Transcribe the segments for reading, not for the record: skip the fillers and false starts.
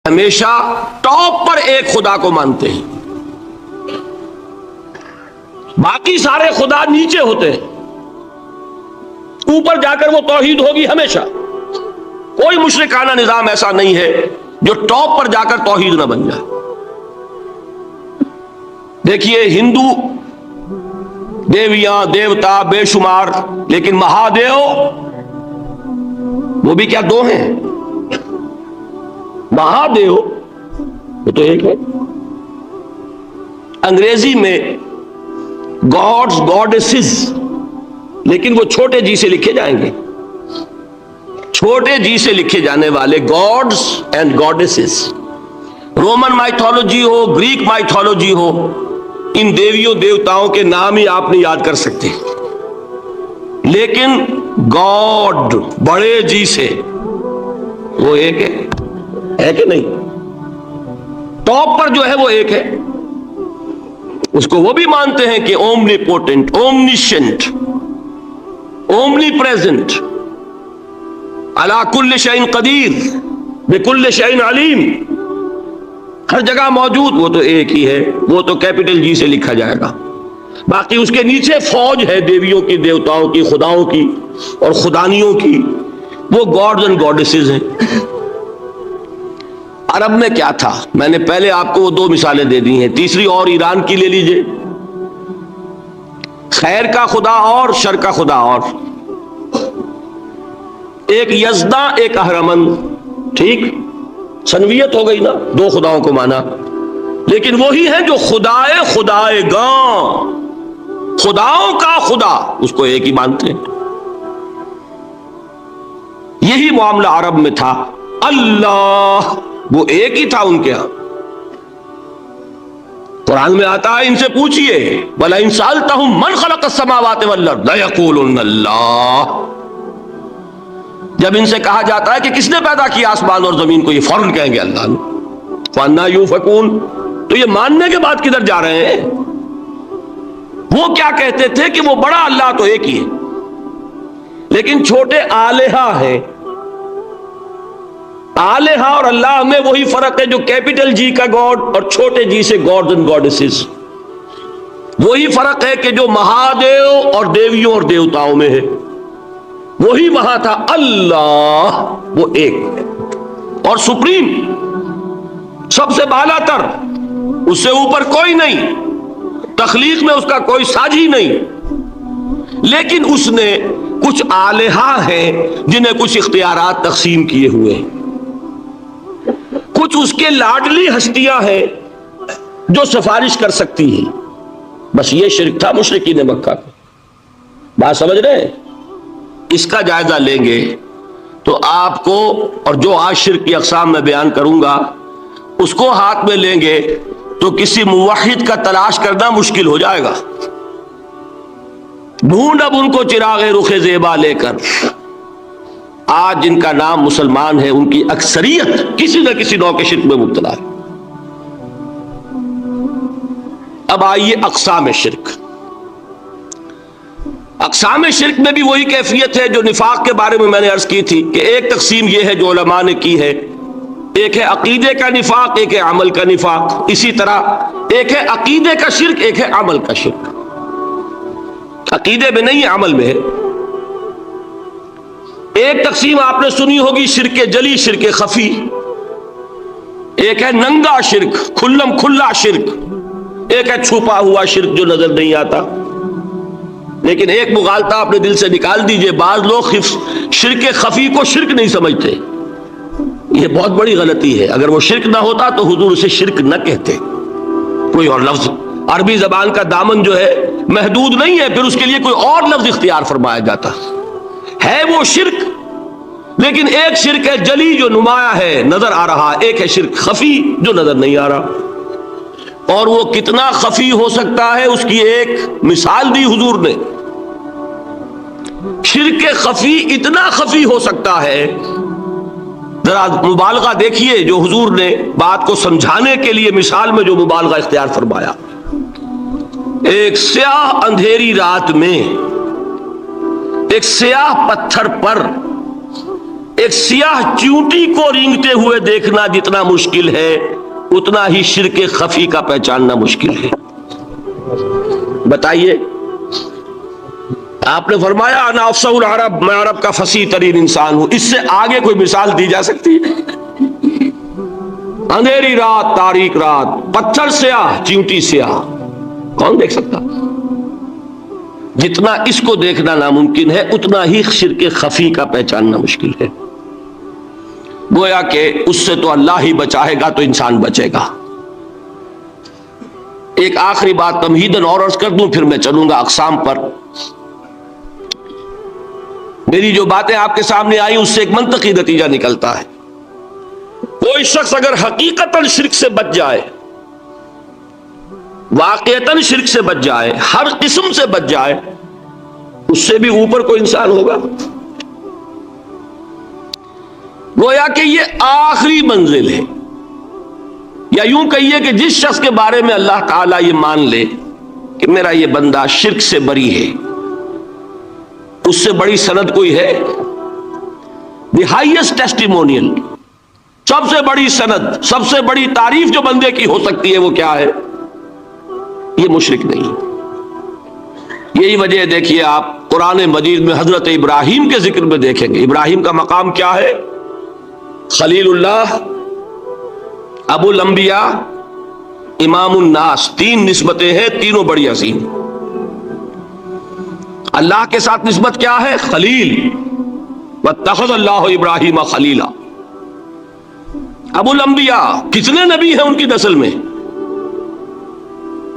ہمیشہ ٹاپ پر ایک خدا کو مانتے ہیں، باقی سارے خدا نیچے ہوتے ہیں، اوپر جا کر وہ توحید ہوگی ہمیشہ۔ کوئی مشرکانہ نظام ایسا نہیں ہے جو ٹاپ پر جا کر توحید نہ بن جائے۔ دیکھیے ہندو دیویاں دیوتا بے شمار، لیکن مہادیو وہ بھی کیا دو ہیں؟ مہادیو وہ تو ایک ہے۔ انگریزی میں گاڈز گاڈیسز، لیکن وہ چھوٹے جی سے لکھے جائیں گے، چھوٹے جی سے لکھے جانے والے gods and goddesses. Roman mythology ہو، گریک مائتھولوجی ہو، ان دیویوں دیوتاؤں کے نام ہی آپ نہیں یاد کر سکتے، لیکن گاڈ بڑے جی سے وہ ایک ہے کہ نہیں؟ ٹاپ پر جو ہے وہ ایک ہے، اس کو وہ بھی مانتے ہیں کہ اومنی پوٹنٹ، اومنیشنٹ، اومنی پریزنٹ، علی کل شیء قدیر، بکل شیء علیم، ہر جگہ موجود، وہ تو ایک ہی ہے، وہ تو کیپٹل جی سے لکھا جائے گا۔ باقی اس کے نیچے فوج ہے دیویوں کی، دیوتاؤں کی، خداؤں کی اور خدانیوں کی، وہ گاڈز اینڈ گاڈیسز ہیں۔ عرب میں کیا تھا؟ میں نے پہلے آپ کو وہ دو مثالیں دے دی ہیں، تیسری اور ایران کی لے لیجئے۔ خیر کا خدا اور شر کا خدا اور، ایک یزداں ایک اہرمن، ٹھیک، سنویت ہو گئی نا، دو خداؤں کو مانا، لیکن وہی ہے جو خدائے خدائے گاں، خداؤں کا خدا، اس کو ایک ہی مانتے ہیں۔ یہی معاملہ عرب میں تھا، اللہ وہ ایک ہی تھا ان کے ہاں۔ قرآن میں آتا ہے ان سے پوچھئے وَلَئِن سَأَلْتَهُم مَّنْ خَلَقَ السَّمَاوَاتِ وَالْأَرْضَ لَيَقُولُنَّ اللَّهُ، جب ان سے کہا جاتا ہے کہ کس نے پیدا کیا آسمان اور زمین کو، یہ فوراً کہیں گے اللہ نے۔ فَأَنَّىٰ يُؤْفَكُونَ، تو یہ ماننے کے بعد کدھر جا رہے ہیں؟ وہ کیا کہتے تھے کہ وہ بڑا اللہ تو ایک ہی ہے، لیکن چھوٹے آلہہ ہیں۔ آلہہ اور اللہ میں وہی فرق ہے جو کیپٹل جی کا گاڈ اور چھوٹے جی سے گاڈز اینڈ گاڈیسز، وہی فرق ہے کہ جو مہادیو اور دیویوں اور دیوتاؤں میں ہے، وہی وہاں تھا۔ اللہ وہ ایک اور سپریم، سب سے بالا تر، اس سے اوپر کوئی نہیں، تخلیق میں اس کا کوئی ساجی نہیں، لیکن اس نے کچھ آلہہ ہیں جنہیں کچھ اختیارات تقسیم کیے ہوئے ہیں، کچھ اس کے لاڈلی ہستیاں ہیں جو سفارش کر سکتی ہیں۔ بس یہ شرک تھا مشرکین مکہ کا۔ بات سمجھ رہے ہیں؟ اس کا جائزہ لیں گے تو آپ کو، اور جو آج شرک کی اقسام میں بیان کروں گا اس کو ہاتھ میں لیں گے تو کسی موحد کا تلاش کرنا مشکل ہو جائے گا۔ ڈھونڈ اب ان کو چراغ رخ زیبا لے کر، آج جن کا نام مسلمان ہے ان کی اکثریت کسی نہ کسی نوع کے شرک میں مبتلا ہے۔ اب آئیے اقسام شرک۔ اقسام شرک میں بھی وہی کیفیت ہے جو نفاق کے بارے میں نے عرض کی تھی کہ ایک تقسیم یہ ہے جو علماء نے کی ہے، ایک ہے عقیدے کا نفاق، ایک ہے عمل کا نفاق۔ اسی طرح ایک ہے عقیدے کا شرک، ایک ہے عمل کا شرک۔ عقیدے میں نہیں، عمل میں ہے۔ ایک تقسیم آپ نے سنی ہوگی شرک جلی، شرک خفی۔ ایک ہے ننگا شرک، کھلم کھلا شرک، ایک ہے چھپا ہوا شرک جو نظر نہیں آتا۔ لیکن ایک مغالطہ اپنے دل سے نکال دیجئے، بعض لوگ شرک خفی کو شرک نہیں سمجھتے، یہ بہت بڑی غلطی ہے۔ اگر وہ شرک نہ ہوتا تو حضور اسے شرک نہ کہتے، کوئی اور لفظ، عربی زبان کا دامن جو ہے محدود نہیں ہے، پھر اس کے لیے کوئی اور لفظ اختیار فرمایا جاتا ہے۔ وہ شرک، لیکن ایک شرک ہے جلی جو نمایاں ہے، نظر آ رہا، ایک ہے شرک خفی جو نظر نہیں آ رہا۔ اور وہ کتنا خفی ہو سکتا ہے اس کی ایک مثال دی حضور نے۔ شرک خفی اتنا خفی ہو سکتا ہے، ذرا مبالغہ دیکھیے جو حضور نے بات کو سمجھانے کے لیے مثال میں جو مبالغہ اختیار فرمایا۔ ایک سیاہ اندھیری رات میں ایک سیاہ پتھر پر ایک سیاہ چیونٹی کو رینگتے ہوئے دیکھنا جتنا مشکل ہے اتنا ہی شرک خفی کا پہچاننا مشکل ہے۔ بتائیے، آپ نے فرمایا انا افصح العرب، میں عرب کا فصیح ترین انسان ہوں، اس سے آگے کوئی مثال دی جا سکتی ہے؟ اندھیری رات، تاریک رات، پتھر سیاہ، چیونٹی سیاہ، کون دیکھ سکتا؟ جتنا اس کو دیکھنا ناممکن ہے اتنا ہی شرک خفی کا پہچاننا مشکل ہے۔ گویا کہ اس سے تو اللہ ہی بچائے گا تو انسان بچے گا۔ ایک آخری بات تمہیداً اور عرض کر دوں، پھر میں چلوں گا اقسام پر۔ میری جو باتیں آپ کے سامنے آئی اس سے ایک منطقی نتیجہ نکلتا ہے، کوئی شخص اگر حقیقتاً شرک سے بچ جائے، واقعتاً شرک سے بچ جائے، ہر قسم سے بچ جائے، اس سے بھی اوپر کوئی انسان ہوگا؟ گویا کہ یہ آخری منزل ہے، یا یوں کہیے کہ جس شخص کے بارے میں اللہ تعالیٰ یہ مان لے کہ میرا یہ بندہ شرک سے بری ہے، اس سے بڑی سند کوئی ہے؟ دی ہائیسٹ ٹیسٹیمونیل، سب سے بڑی سند، سب سے بڑی تعریف جو بندے کی ہو سکتی ہے وہ کیا ہے؟ یہ مشرک نہیں۔ یہی وجہ دیکھیے آپ قرآن مجید میں حضرت ابراہیم کے ذکر میں دیکھیں گے، ابراہیم کا مقام کیا ہے؟ خلیل اللہ، ابو الانبیاء، امام الناس، تین نسبتیں ہیں، تینوں بڑی عظیم۔ اللہ کے ساتھ نسبت کیا ہے؟ خلیل، واتخذ اللہ ابراہیم خلیلا۔ ابو الانبیاء، کتنے نبی ہیں ان کی نسل میں؟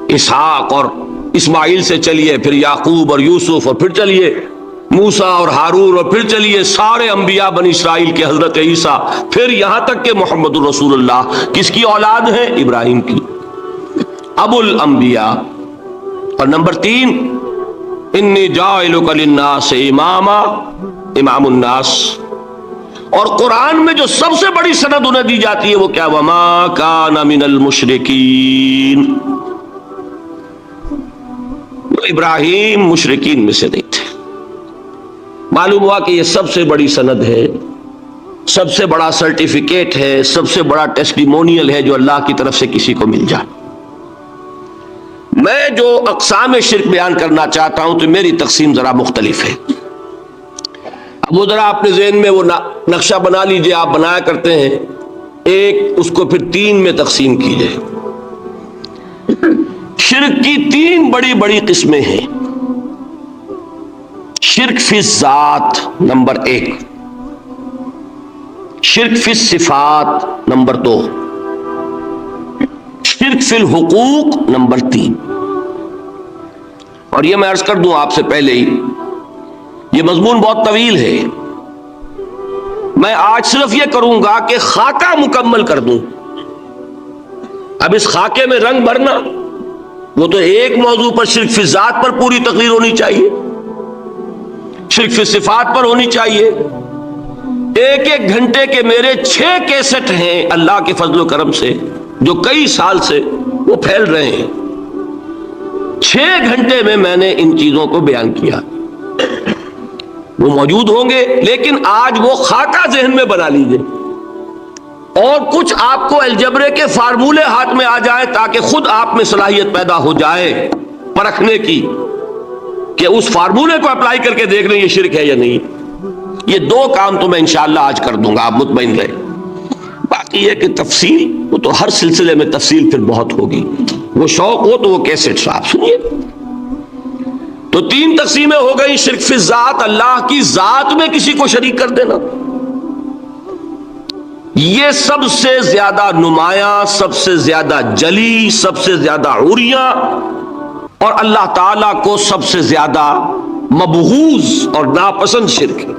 اسحاق اور اسماعیل سے چلیے، پھر یعقوب اور یوسف، اور پھر چلیے موسیٰ اور ہارون، اور پھر چلیے سارے انبیاء بنی اسرائیل کے، حضرت عیسیٰ، پھر یہاں تک کہ محمد الرسول اللہ کس کی اولاد ہیں؟ ابراہیم کی، ابو الانبیاء۔ اور نمبر 3، انی جاعلک للناس اماما، امام الناس۔ اور قرآن میں جو سب سے بڑی سند انہیں دی جاتی ہے وہ کیا؟ وما کان من المشرکین، ابراہیم مشرکین میں سے نہیں تھے۔ معلوم ہوا کہ یہ سب سے بڑی سند ہے، سب سے بڑا سرٹیفکیٹ ہے، سب سے بڑا ٹیسٹیمونیل ہے جو اللہ کی طرف سے کسی کو مل جائے۔ میں جو اقسام شرک بیان کرنا چاہتا ہوں تو میری تقسیم ذرا مختلف ہے۔ اب وہ ذرا اپنے ذہن میں وہ نقشہ بنا لیجئے، آپ بنایا کرتے ہیں ایک، اس کو پھر 3 میں تقسیم کیجئے۔ شرک کی 3 بڑی بڑی قسمیں ہیں۔ شرک فی الذات نمبر 1، شرک فی الصفات نمبر 2، شرک فی الحقوق نمبر 3۔ اور یہ میں عرض کر دوں آپ سے پہلے ہی، یہ مضمون بہت طویل ہے، میں آج صرف یہ کروں گا کہ خاکہ مکمل کر دوں۔ اب اس خاکے میں رنگ بھرنا، وہ تو ایک موضوع پر شرک فی ذات پر پوری تقریر ہونی چاہیے، شرک فی صفات پر ہونی چاہیے۔ 1 گھنٹے کے میرے 6 کیسٹ ہیں اللہ کے فضل و کرم سے، جو کئی سال سے وہ پھیل رہے ہیں۔ 6 گھنٹے میں نے ان چیزوں کو بیان کیا، وہ موجود ہوں گے، لیکن آج وہ خاکہ ذہن میں بنا لیجئے، اور کچھ آپ کو الجبرے کے فارمولے ہاتھ میں آ جائے تاکہ خود آپ میں صلاحیت پیدا ہو جائے پرکھنے کی کہ اس فارمولے کو اپلائی کر کے دیکھ لیں یہ شرک ہے یا نہیں۔ یہ 2 کام تو میں انشاءاللہ آج کر دوں گا، آپ مطمئن رہے۔ باقی یہ کہ تفصیل، وہ تو ہر سلسلے میں تفصیل پھر بہت ہوگی، وہ شوق ہو تو وہ کیسٹ آپ سنیے۔ تو 3 تقسیمیں ہو گئی۔ شرک فی ذات، اللہ کی ذات میں کسی کو شریک کر دینا، یہ سب سے زیادہ نمایاں، سب سے زیادہ جلی، سب سے زیادہ عریاں، اور اللہ تعالیٰ کو سب سے زیادہ مبغوض اور ناپسند شرک ہے۔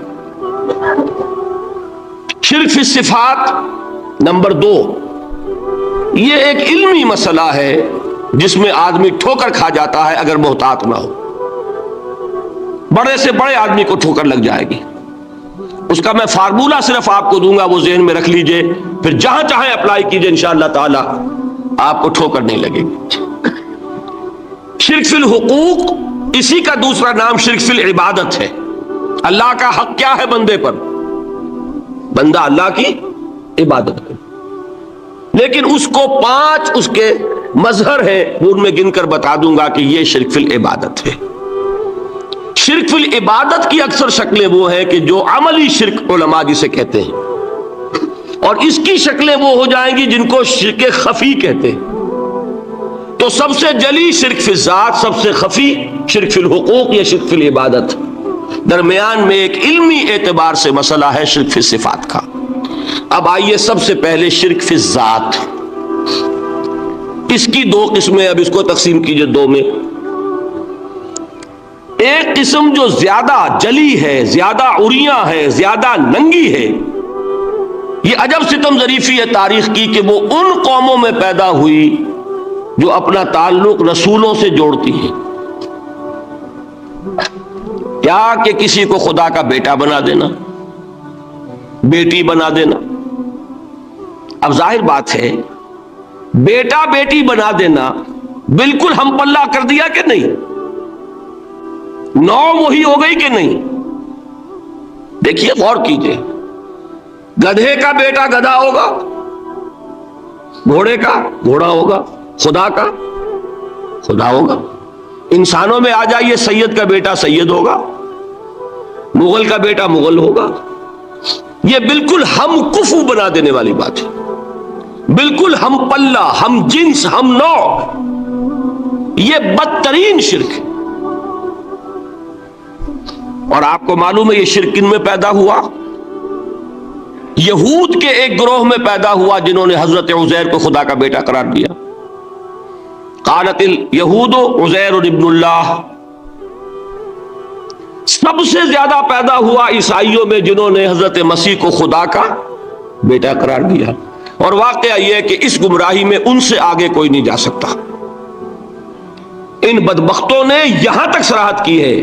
شرک فی صفات نمبر 2، یہ ایک علمی مسئلہ ہے جس میں آدمی ٹھوکر کھا جاتا ہے اگر محتاط نہ ہو۔ بڑے سے بڑے آدمی کو ٹھوکر لگ جائے گی، اس کا میں فارمولہ صرف آپ کو دوں گا، وہ ذہن میں رکھ لیجئے، پھر جہاں چاہیں اپلائی کیجئے، انشاءاللہ تعالی آپ کو ٹھوکر نہیں لگے گی۔ شرک فی الحقوق، اسی کا دوسرا نام شرک فی العبادت ہے۔ اللہ کا حق کیا ہے بندے پر؟ بندہ اللہ کی عبادت کرے. لیکن اس کو 5 اس کے مظہر ہیں، وہ ان میں گن کر بتا دوں گا کہ یہ شرک فی العبادت ہے. شرک فی العبادت کی اکثر شکلیں وہ ہیں کہ جو عملی شرک علماء جسے کہتے ہیں، اور اس کی شکلیں وہ ہو جائیں گی جن کو شرک خفی کہتے ہیں. تو سب سے جلی شرک فی الذات، سب سے خفی شرک فی الحقوق یا شرک فی العبادت. درمیان میں ایک علمی اعتبار سے مسئلہ ہے شرک فی صفات کا. اب آئیے سب سے پہلے شرک فی الذات. اس کی 2 قسمیں، اب اس کو تقسیم کیجئے 2 میں. ایک قسم جو زیادہ جلی ہے، زیادہ عریاں ہے، زیادہ ننگی ہے. یہ عجب ستم ظریفی ہے تاریخ کی کہ وہ ان قوموں میں پیدا ہوئی جو اپنا تعلق رسولوں سے جوڑتی ہیں. کیا کہ کسی کو خدا کا بیٹا بنا دینا، بیٹی بنا دینا. اب ظاہر بات ہے بیٹا بیٹی بنا دینا بالکل ہم پلہ کر دیا کہ نہیں؟ نو وہی ہو گئی کہ نہیں؟ دیکھیے غور کیجئے. گدھے کا بیٹا گدھا ہوگا، گھوڑے کا گھوڑا ہوگا، خدا کا خدا ہوگا. انسانوں میں آ جائیے، سید کا بیٹا سید ہوگا، مغل کا بیٹا مغل ہوگا. یہ بالکل ہم کفو بنا دینے والی بات ہے، بالکل ہم پلہ، ہم جنس، ہم نوع. یہ بدترین شرک ہے. اور آپ کو معلوم ہے یہ شرک کن میں پیدا ہوا؟ یہود کے ایک گروہ میں پیدا ہوا جنہوں نے حضرت عزیر کو خدا کا بیٹا قرار دیا. قالت الیہود عزیر ابن اللہ. سب سے زیادہ پیدا ہوا عیسائیوں میں جنہوں نے حضرت مسیح کو خدا کا بیٹا قرار دیا. اور واقعہ یہ ہے کہ اس گمراہی میں ان سے آگے کوئی نہیں جا سکتا. ان بدبختوں نے یہاں تک صراحت کی ہے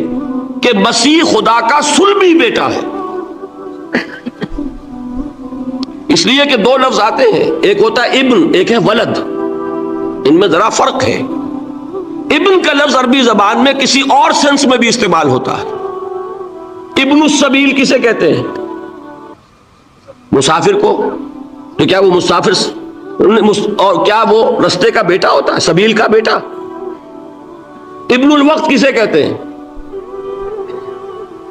کہ مسیح خدا کا صلبی بیٹا ہے. اس لیے کہ 2 لفظ آتے ہیں، ایک ہوتا ہے ابن، ایک ہے ولد. ان میں ذرا فرق ہے. ابن کا لفظ عربی زبان میں کسی اور سینس میں بھی استعمال ہوتا ہے. ابن السبیل کسے کہتے ہیں؟ مسافر کو. تو کیا وہ مسافر اور کیا وہ رستے کا بیٹا ہوتا ہے، سبیل کا بیٹا؟ ابن الوقت کسے کہتے ہیں؟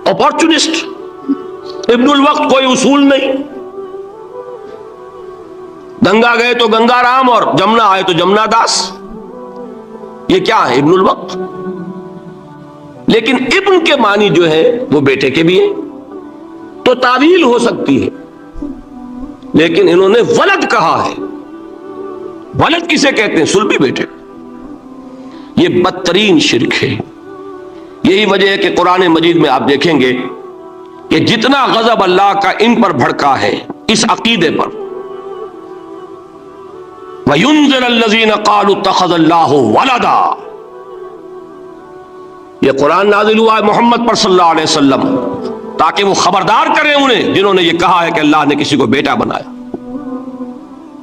اپارچونسٹ. ابن الوقت کوئی اصول نہیں. گنگا گئے تو گنگا رام اور جمنا آئے تو جمنا داس. یہ کیا ہے؟ ابن الوقت. لیکن ابن کے معنی جو ہے وہ بیٹے کے بھی ہیں، تو تعویل ہو سکتی ہے. لیکن انہوں نے ولد کہا ہے. ولد کسے کہتے ہیں؟ صلبی بیٹے. یہ بدترین شرک ہے. یہی وجہ ہے کہ قرآن مجید میں آپ دیکھیں گے کہ جتنا غضب اللہ کا ان پر بھڑکا ہے اس عقیدے پر. وَيُنذِرَ الَّذِينَ قَالُوا اتَّخَذَ اللَّهُ وَلَدًا. یہ قرآن نازل ہوا ہے محمد پر صلی اللہ علیہ وسلم تاکہ وہ خبردار کریں انہیں جنہوں نے یہ کہا ہے کہ اللہ نے کسی کو بیٹا بنایا.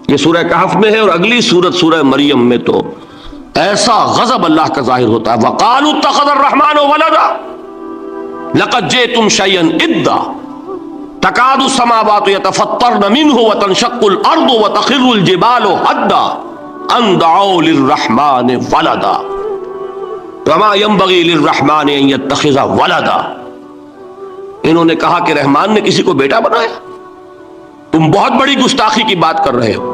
یہ سورہ کہف میں ہے، اور اگلی سورت سورہ مریم میں تو ایسا غضب اللہ کا ظاہر ہوتا ہے. وَقَالُوا اتَّخَذَ الرَّحْمَنُ وَلَدًا لَقَدْ جِئْتُمْ شَيْئًا إِدًّا تکاد السماوات یتفطرن منہ وتنشق الارض وتخر الجبال حدا ان دعوا للرحمن ولدا وما ينبغي للرحمن ان يتخذ ولدا. انہوں نے کہا کہ رحمان نے کسی کو بیٹا بنایا. تم بہت بڑی گستاخی کی بات کر رہے ہو.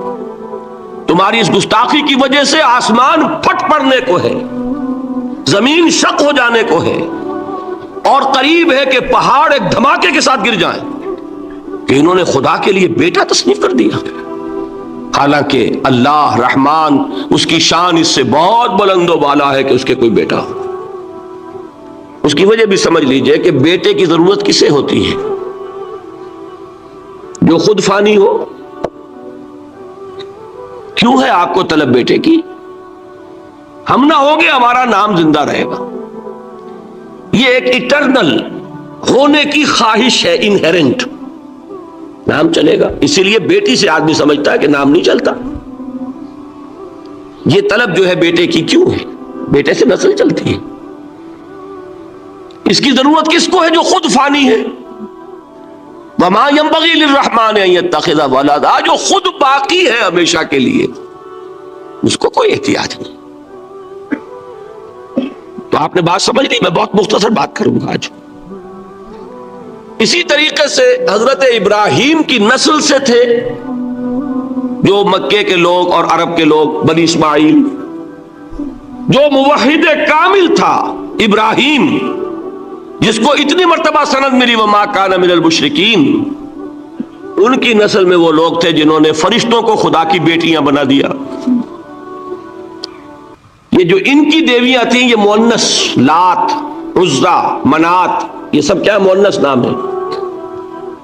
تمہاری اس گستاخی کی وجہ سے آسمان پھٹ پڑنے کو ہے، زمین شق ہو جانے کو ہے، اور قریب ہے کہ پہاڑ ایک دھماکے کے ساتھ گر جائیں، کہ انہوں نے خدا کے لیے بیٹا تصنیف کر دیا. حالانکہ اللہ رحمان، اس کی شان اس سے بہت بلند و بالا ہے کہ اس کے کوئی بیٹا ہو. اس کی وجہ بھی سمجھ لیجئے کہ بیٹے کی ضرورت کسے ہوتی ہے؟ جو خود فانی ہو. کیوں ہے آپ کو طلب بیٹے کی؟ ہم نہ ہوں گے ہمارا نام زندہ رہے گا. یہ ایک ایٹرنل ہونے کی خواہش ہے، انہیرنٹ. نام چلے گا. اسی لیے بیٹی سے آدمی سمجھتا ہے کہ نام نہیں چلتا. یہ طلب جو ہے بیٹے کی کیوں ہے؟ بیٹے سے نسل چلتی ہے. اس کی ضرورت کس کو ہے؟ جو خود فانی ہے. وما ينبغي للرحمن ان يتخذ ولدا، جو خود باقی ہے ہمیشہ کے لیے، اس کو کوئی احتیاج نہیں۔ تو آپ نے بات سمجھ لی، میں بہت مختصر بات کروں گا آج۔ اسی طریقے سے حضرت ابراہیم کی نسل سے تھے جو مکے کے لوگ اور عرب کے لوگ، بنی اسماعیل، جو موحد کامل تھا ابراہیم، جس کو اتنی مرتبہ سند ملی وما کان من المشرکین، ان کی نسل میں وہ لوگ تھے جنہوں نے فرشتوں کو خدا کی بیٹیاں بنا دیا۔ یہ جو ان کی دیویاں تھیں یہ مؤنث، لات، عزا، منات، یہ سب کیا مؤنث نام ہے۔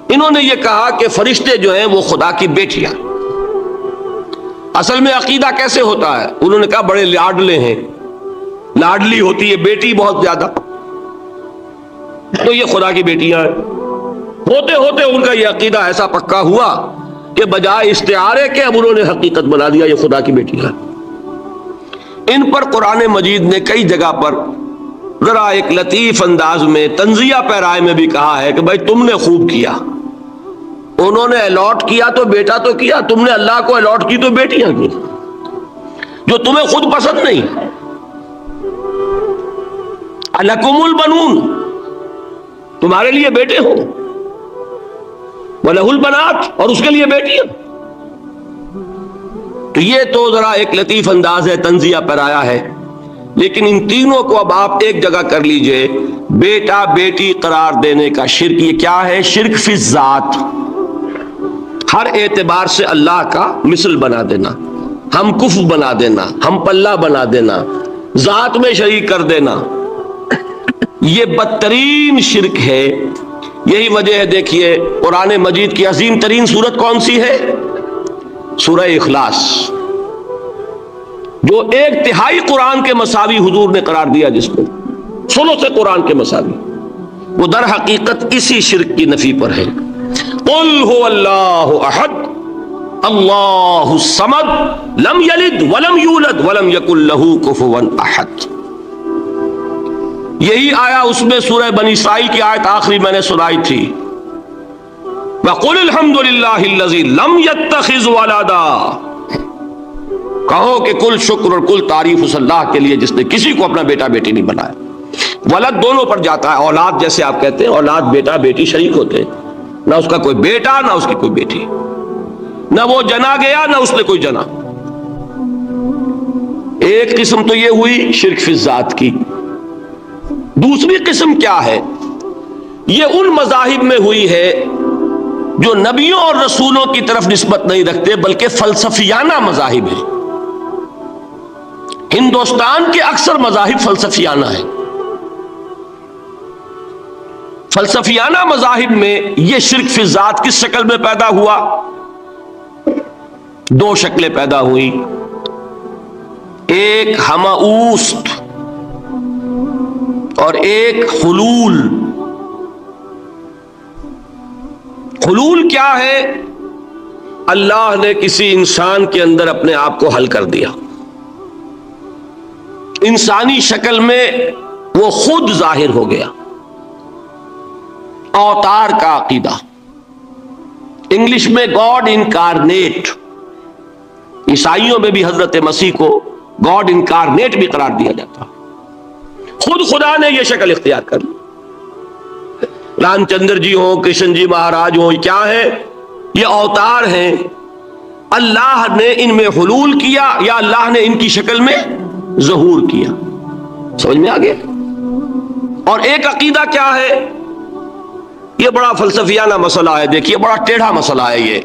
انہوں نے یہ کہا کہ فرشتے جو ہیں وہ خدا کی بیٹیاں۔ اصل میں عقیدہ کیسے ہوتا ہے؟ انہوں نے کہا بڑے لاڈلے ہیں، لاڈلی ہوتی ہے بیٹی بہت زیادہ، تو یہ خدا کی بیٹیاں ہیں۔ ہوتے ہوتے ان کا یہ عقیدہ ایسا پکا ہوا کہ بجائے استعارے کے اب انہوں نے حقیقت بنا دیا یہ خدا کی بیٹیاں ہیں۔ ان پر قرآن مجید نے کئی جگہ پر ذرا ایک لطیف انداز میں تنزیہ پیرائے میں بھی کہا ہے کہ بھائی تم نے خوب کیا، انہوں نے الاٹ کیا تو بیٹا تو کیا، تم نے اللہ کو الاٹ کی تو بیٹیاں کی، جو تمہیں خود پسند نہیں۔ الکم البنون، تمہارے لیے بیٹے ہو، وَلَهُ الْبَنَاتُ، اور اس کے لیے بیٹیاں۔ تو یہ تو ذرا ایک لطیف انداز ہے، تنزیہ پر آیا ہے، لیکن ان تینوں کو اب آپ ایک جگہ کر لیجئے۔ بیٹا بیٹی قرار دینے کا شرک، یہ کیا ہے؟ شرک فی الذات، ہر اعتبار سے اللہ کا مثل بنا دینا، ہم کف بنا دینا، ہم پلہ بنا دینا، ذات میں شریک کر دینا، یہ بدترین شرک ہے۔ یہی وجہ ہے، دیکھیے قرآن مجید کی عظیم ترین سورت کون سی ہے؟ سورہ اخلاص، جو 1/3 قرآن کے مساوی حضور نے قرار دیا، جس کو ثلث قرآن کے مساوی، وہ در حقیقت اسی شرک کی نفی پر ہے۔ قل هو اللہ احد اللہ الصمد لم یلد ولم یولد ولم یکن لہ کفوا احد۔ یہی آیا اس میں سورہ بنی اسرائیل کی آیت آخری میں نے سنائی تھی، وَقُلِ الْحَمْدُ لِلَّهِ الَّذِي لَمْ يَتَّخِذْ وَلَدًا، کہو کہ کل شکر اور کل تعریف اس اللہ کے لیے جس نے کسی کو اپنا بیٹا بیٹی نہیں بنایا۔ ولد دونوں پر جاتا ہے، اولاد جیسے آپ کہتے ہیں، اولاد بیٹا بیٹی شریک ہوتے ہیں، نہ اس کا کوئی بیٹا نہ اس کی کوئی بیٹی، نہ وہ جنا گیا نہ اس نے کوئی جنا۔ ایک قسم تو یہ ہوئی شرک فی الذات کی۔ دوسری قسم کیا ہے؟ یہ ان مذاہب میں ہوئی ہے جو نبیوں اور رسولوں کی طرف نسبت نہیں رکھتے بلکہ فلسفیانہ مذاہب ہیں۔ ہندوستان کے اکثر مذاہب فلسفیانہ ہیں۔ فلسفیانہ مذاہب میں یہ شرک فی الذات کس شکل میں پیدا ہوا؟ 2 شکلیں پیدا ہوئی، ایک ہماؤست اور ایک حلول۔ حلول کیا ہے؟ اللہ نے کسی انسان کے اندر اپنے آپ کو حل کر دیا، انسانی شکل میں وہ خود ظاہر ہو گیا۔ اوتار کا عقیدہ، انگلش میں گاڈ انکارنیٹ، عیسائیوں میں بھی حضرت مسیح کو گاڈ انکارنیٹ بھی قرار دیا جاتا، خود خدا نے یہ شکل اختیار کر لی۔ رام چندر جی ہوں، کرشن جی مہاراج ہوں، کیا ہے؟ یہ اوتار ہیں، اللہ نے ان میں حلول کیا یا اللہ نے ان کی شکل میں ظہور کیا۔ سمجھ میں آ گیا؟ اور ایک عقیدہ کیا ہے؟ یہ بڑا فلسفیانہ مسئلہ ہے، دیکھیے بڑا ٹیڑھا مسئلہ ہے یہ،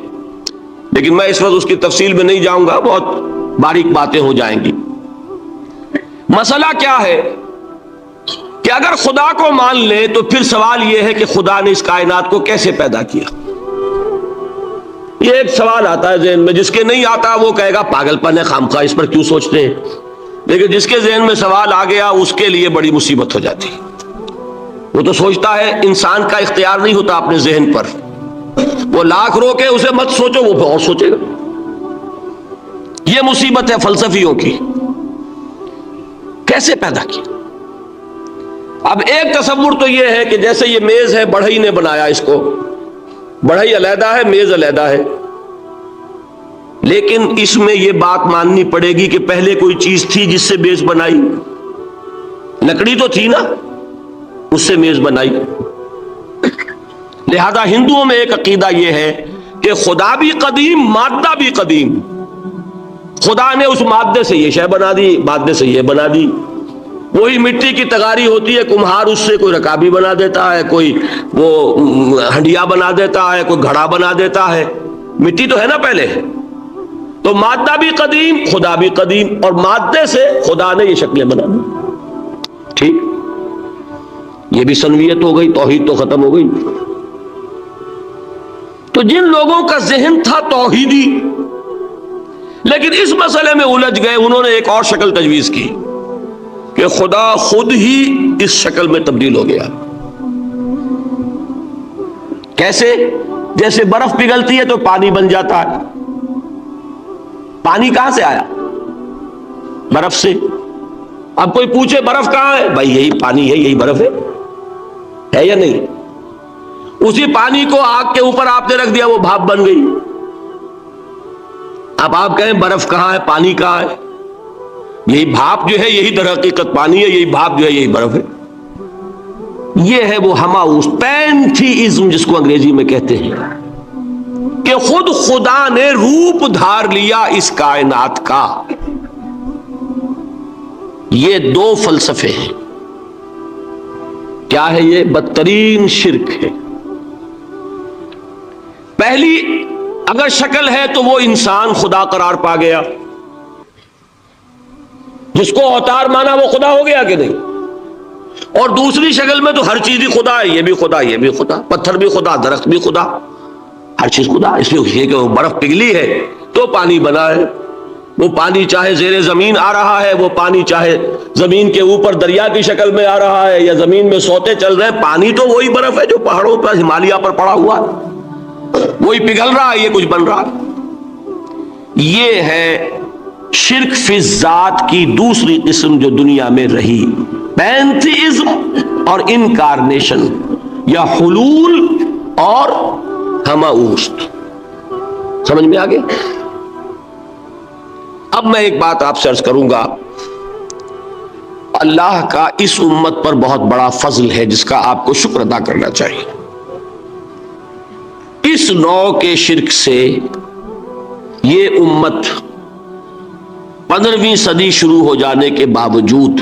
لیکن میں اس وقت اس کی تفصیل میں نہیں جاؤں گا، بہت باریک باتیں ہو جائیں گی۔ مسئلہ کیا ہے کہ اگر خدا کو مان لے تو پھر سوال یہ ہے کہ خدا نے اس کائنات کو کیسے پیدا کیا؟ یہ ایک سوال آتا ہے ذہن میں، جس کے نہیں آتا وہ کہے گا پاگل پن ہے، خامخواہ اس پر کیوں سوچتے ہیں، لیکن جس کے ذہن میں سوال آ گیا اس کے لیے بڑی مصیبت ہو جاتی۔ وہ تو سوچتا ہے، انسان کا اختیار نہیں ہوتا اپنے ذہن پر، وہ لاکھ روکے اسے مت سوچو، وہ اور سوچے گا۔ یہ مصیبت ہے فلسفیوں کی، کیسے پیدا کیا؟ اب ایک تصور تو یہ ہے کہ جیسے یہ میز ہے، بڑھئی نے بنایا اس کو، بڑھئی علیحدہ ہے، میز علیحدہ ہے، لیکن اس میں یہ بات ماننی پڑے گی کہ پہلے کوئی چیز تھی جس سے میز بنائی، لکڑی تو تھی نا، اس سے میز بنائی۔ لہذا ہندوؤں میں ایک عقیدہ یہ ہے کہ خدا بھی قدیم، مادہ بھی قدیم، خدا نے اس مادے سے یہ شے بنا دی، مادے سے یہ بنا دی۔ وہی مٹی کی تغاری ہوتی ہے، کمہار اس سے کوئی رکابی بنا دیتا ہے، کوئی وہ ہنڈیا بنا دیتا ہے، کوئی گھڑا بنا دیتا ہے، مٹی تو ہے نا پہلے۔ تو مادہ بھی قدیم، خدا بھی قدیم، اور مادے سے خدا نے یہ شکلیں بنا دی۔ ٹھیک، یہ بھی سنویت ہو گئی، توحید تو ختم ہو گئی۔ تو جن لوگوں کا ذہن تھا توحیدی لیکن اس مسئلے میں الجھ گئے، انہوں نے ایک اور شکل تجویز کی کہ خدا خود ہی اس شکل میں تبدیل ہو گیا۔ کیسے؟ جیسے برف پگھلتی ہے تو پانی بن جاتا ہے۔ پانی کہاں سے آیا؟ برف سے۔ اب کوئی پوچھے برف کہاں ہے؟ بھائی یہی پانی ہے، یہی برف ہے یا نہیں؟ اسی پانی کو آگ کے اوپر آپ نے رکھ دیا، وہ بھاپ بن گئی۔ اب آپ کہیں برف کہاں ہے، پانی کہاں ہے؟ یہی بھاپ جو ہے یہی در حقیقت پانی ہے، یہی بھاپ جو ہے یہی برف ہے۔ یہ ہے وہ ہماؤس پینتھیزم جس کو انگریزی میں کہتے ہیں، کہ خود خدا نے روپ دھار لیا اس کائنات کا۔ یہ دو فلسفے ہیں۔ کیا ہے یہ؟ بدترین شرک ہے۔ پہلی اگر شکل ہے تو وہ انسان خدا قرار پا گیا، جس کو اوتار مانا وہ خدا ہو گیا کہ نہیں؟ اور دوسری شکل میں تو ہر چیز ہی خدا ہے، یہ بھی خدا، یہ بھی خدا، پتھر بھی خدا، درخت بھی خدا، ہر چیز خدا۔ اس لیے کہ وہ برف پگھلی ہے تو پانی بنا ہے، وہ پانی چاہے زیر زمین آ رہا ہے، وہ پانی چاہے زمین کے اوپر دریا کی شکل میں آ رہا ہے یا زمین میں سوتے چل رہے ہیں، پانی تو وہی برف ہے جو پہاڑوں پر ہمالیہ پر پڑا ہوا ہے، وہی پگھل رہا ہے، یہ کچھ بن رہا ہے۔ یہ ہے شرک فی الذات کی دوسری قسم جو دنیا میں رہی، پینتھیزم اور انکارنیشن، یا حلول اور ہماؤست۔ سمجھ میں آگے؟ اب میں ایک بات آپ سے عرض کروں گا، اللہ کا اس امت پر بہت بڑا فضل ہے جس کا آپ کو شکر ادا کرنا چاہیے۔ اس نوع کے شرک سے یہ امت 15ویں صدی شروع ہو جانے کے باوجود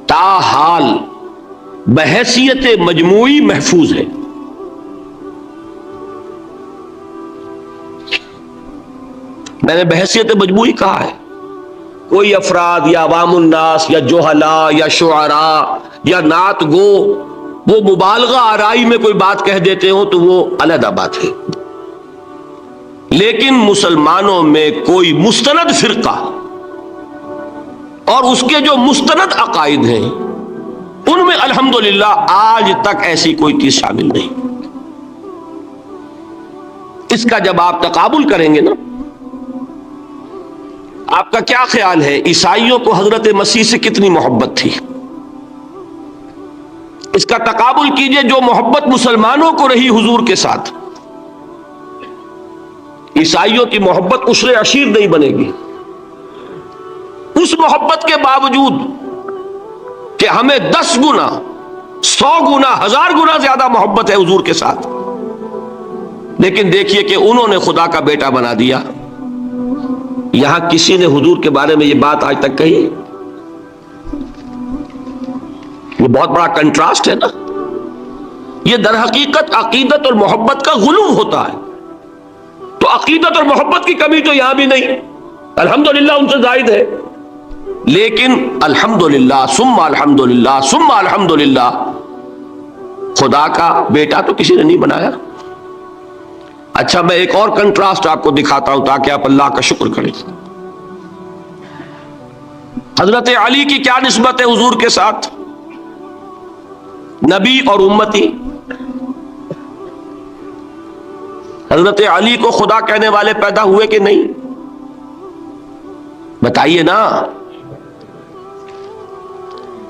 تاحال بحیثیت مجموعی محفوظ ہے۔ میں نے بحیثیت مجموعی کہا ہے، کوئی افراد یا عوام الناس یا جوہلا یا شعراء یا نعت گو وہ مبالغہ آرائی میں کوئی بات کہہ دیتے ہوں تو وہ علیحدہ بات ہے، لیکن مسلمانوں میں کوئی مستند فرقہ اور اس کے جو مستند عقائد ہیں ان میں الحمدللہ آج تک ایسی کوئی چیز شامل نہیں۔ اس کا جب آپ تقابل کریں گے نا، آپ کا کیا خیال ہے عیسائیوں کو حضرت مسیح سے کتنی محبت تھی؟ اس کا تقابل کیجئے جو محبت مسلمانوں کو رہی حضور کے ساتھ۔ عیسائیوں کی محبت عشر عشیر نہیں بنے گی، اس محبت کے باوجود کہ ہمیں 10 گنا 100 گنا 1000 گنا زیادہ محبت ہے حضور کے ساتھ، لیکن دیکھیے کہ انہوں نے خدا کا بیٹا بنا دیا۔ یہاں کسی نے حضور کے بارے میں یہ بات آج تک کہی؟ یہ بہت بڑا کنٹراسٹ ہے نا۔ یہ در حقیقت عقیدت اور محبت کا غلو ہوتا ہے، تو عقیدت اور محبت کی کمی تو یہاں بھی نہیں، الحمدللہ ان سے زائد ہے، لیکن الحمدللہ ثم الحمدللہ ثم الحمدللہ خدا کا بیٹا تو کسی نے نہیں بنایا۔ اچھا میں ایک اور کنٹراسٹ آپ کو دکھاتا ہوں تاکہ آپ اللہ کا شکر کریں۔ حضرت علی کی کیا نسبت ہے حضور کے ساتھ؟ نبی اور امتی۔ حضرت علی کو خدا کہنے والے پیدا ہوئے کہ نہیں؟ بتائیے نا،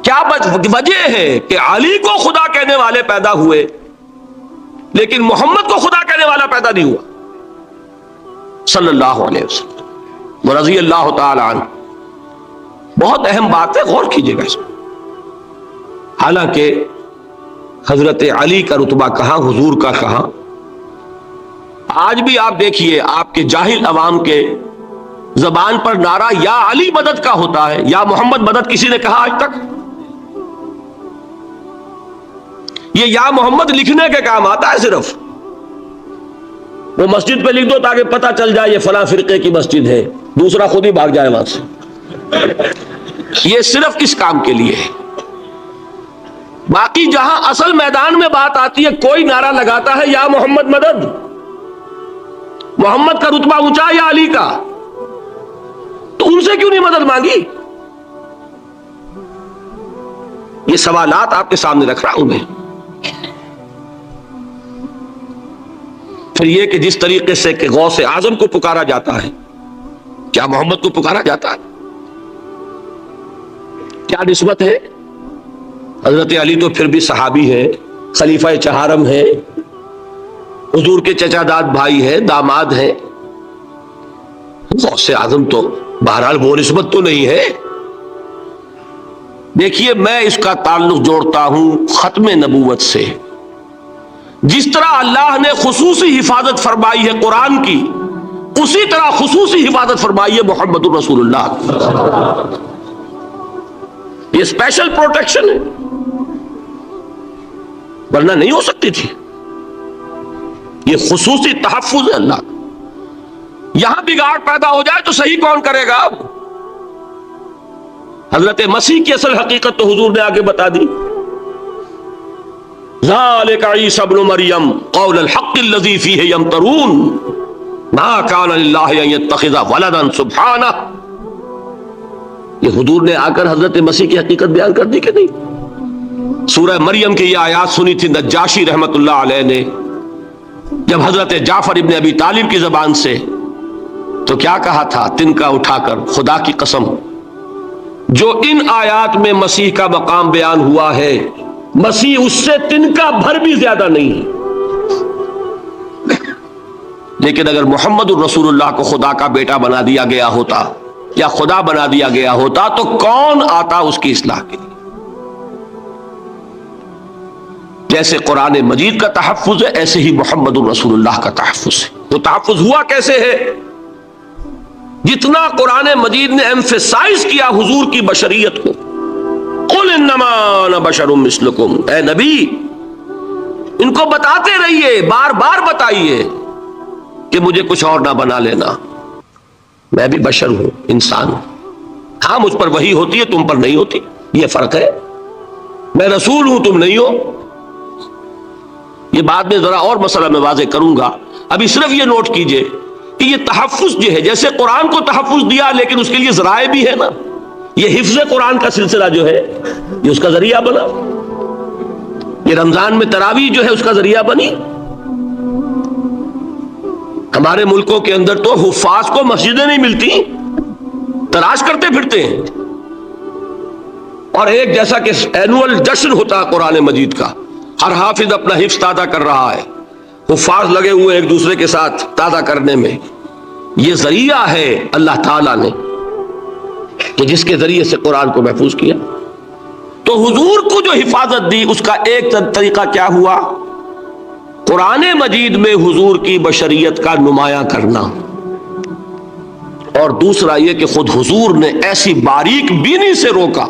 کیا وجہ ہے کہ علی کو خدا کہنے والے پیدا ہوئے لیکن محمد کو خدا کہنے والا پیدا نہیں ہوا صلی اللہ علیہ وسلم ورضی اللہ تعالی عنہ. بہت اہم بات ہے، غور کیجئے گا اس میں. حالانکہ حضرت علی کا رتبہ کہاں، حضور کا کہاں. آج بھی آپ دیکھیے آپ کے جاہل عوام کے زبان پر نعرہ یا علی مدد کا ہوتا ہے، یا محمد مدد کسی نے کہا آج تک؟ یہ یا محمد لکھنے کے کام آتا ہے صرف. وہ مسجد پہ لکھ دو تاکہ پتہ چل جائے یہ فلاں فرقے کی مسجد ہے، دوسرا خود ہی بھاگ جائے وہاں سے. یہ صرف کس کام کے لیے ہے؟ باقی جہاں اصل میدان میں بات آتی ہے کوئی نعرہ لگاتا ہے یا محمد مدد، محمد کا رتبہ اونچا یا علی کا، تو ان سے کیوں نہیں مدد مانگی؟ یہ سوالات آپ کے سامنے رکھ رہا ہوں میں. پھر یہ کہ جس طریقے سے کہ غوث اعظم کو پکارا جاتا ہے، کیا محمد کو پکارا جاتا ہے؟ کیا نسبت ہے؟ حضرت علی تو پھر بھی صحابی ہے، خلیفہ چہارم ہے، حضور کے چچا داد بھائی ہے، داماد ہے. غوث اعظم تو بہرحال وہ نسبت تو نہیں ہے. دیکھیے میں اس کا تعلق جوڑتا ہوں ختم نبوت سے. جس طرح اللہ نے خصوصی حفاظت فرمائی ہے قرآن کی، اسی طرح خصوصی حفاظت فرمائی ہے محمد رسول اللہ. یہ اسپیشل پروٹیکشن ہے، ورنہ نہیں ہو سکتی تھی. یہ خصوصی تحفظ ہے اللہ. یہاں بگاڑ پیدا ہو جائے تو صحیح کون کرے گا؟ اب حضرت مسیح کی اصل حقیقت تو حضور نے آگے بتا دی. ذالک عیسی ابن مریم قول الحق الذی فیہ یمترون ما کان للہ ان یتخذ ولدا سبحانہ. یہ حضور نے آ کر حضرت مسیح کی حقیقت بیان کر دی کہ نہیں؟ سورہ مریم کی یہ آیات سنی تھی نجاشی رحمت اللہ علیہ نے جب حضرت جعفر ابن ابی طالب کی زبان سے، تو کیا کہا تھا تنکا اٹھا کر، خدا کی قسم جو ان آیات میں مسیح کا مقام بیان ہوا ہے، مسیح اس سے تنکا بھر بھی زیادہ نہیں ہے. لیکن اگر محمد الرسول اللہ کو خدا کا بیٹا بنا دیا گیا ہوتا یا خدا بنا دیا گیا ہوتا تو کون آتا اس کی اصلاح کے لیے؟ جیسے قرآن مجید کا تحفظ ہے ایسے ہی محمد الرسول اللہ کا تحفظ ہے. وہ تحفظ ہوا کیسے ہے؟ جتنا قرآن مجید نے ایمفیسائز کیا حضور کی بشریت کو، قل انما انا بشر مثلکم، اے نبی ان کو بتاتے رہیے، بار بار بتائیے کہ مجھے کچھ اور نہ بنا لینا، میں بھی بشر ہوں، انسان ہوں. ہاں مجھ پر وحی ہوتی ہے، تم پر نہیں ہوتی، یہ فرق ہے. میں رسول ہوں، تم نہیں ہو. یہ بعد میں ذرا اور مسئلہ میں واضح کروں گا. ابھی صرف یہ نوٹ کیجئے کہ یہ تحفظ جو ہے، جیسے قرآن کو تحفظ دیا لیکن اس کے لیے ذرائع بھی ہے نا. یہ حفظ قرآن کا سلسلہ جو ہے یہ اس کا ذریعہ بنا. یہ رمضان میں تراویح جو ہے اس کا ذریعہ بنی. ہمارے ملکوں کے اندر تو حفاظ کو مسجدیں نہیں ملتی، تلاش کرتے پھرتے ہیں. اور ایک جیسا کہ اینول جشن ہوتا ہے قرآن مجید کا، ہر حافظ اپنا حفظ تازہ کر رہا ہے، حفاظ لگے ہوئے ایک دوسرے کے ساتھ تازہ کرنے میں. یہ ذریعہ ہے اللہ تعالیٰ نے کہ جس کے ذریعے سے قرآن کو محفوظ کیا. تو حضور کو جو حفاظت دی اس کا ایک طریقہ کیا ہوا؟ قرآن مجید میں حضور کی بشریت کا نمایاں کرنا، اور دوسرا یہ کہ خود حضور نے ایسی باریک بینی سے روکا.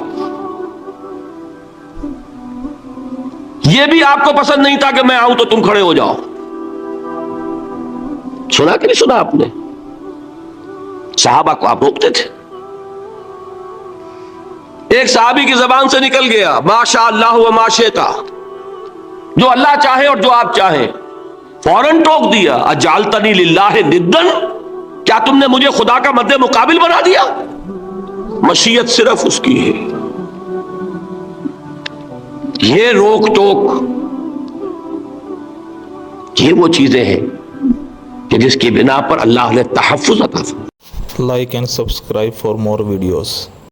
یہ بھی آپ کو پسند نہیں تھا کہ میں آؤں تو تم کھڑے ہو جاؤ. سنا کہ نہیں سنا آپ نے؟ صحابہ کو آپ روکتے تھے. ایک صحابی کی زبان سے نکل گیا ما شاء اللہ و ما شئت، جو اللہ چاہے اور جو آپ چاہیں. فوراً ٹوک دیا اجعلتنی للہ ندا، کیا تم نے مجھے خدا کا مد مقابل بنا دیا؟ مشیت صرف اس کی ہے. یہ روک ٹوک، یہ وہ چیزیں ہیں کہ جس کی بنا پر اللہ نے تحفظ عطا فرمایا. Like and subscribe for more videos.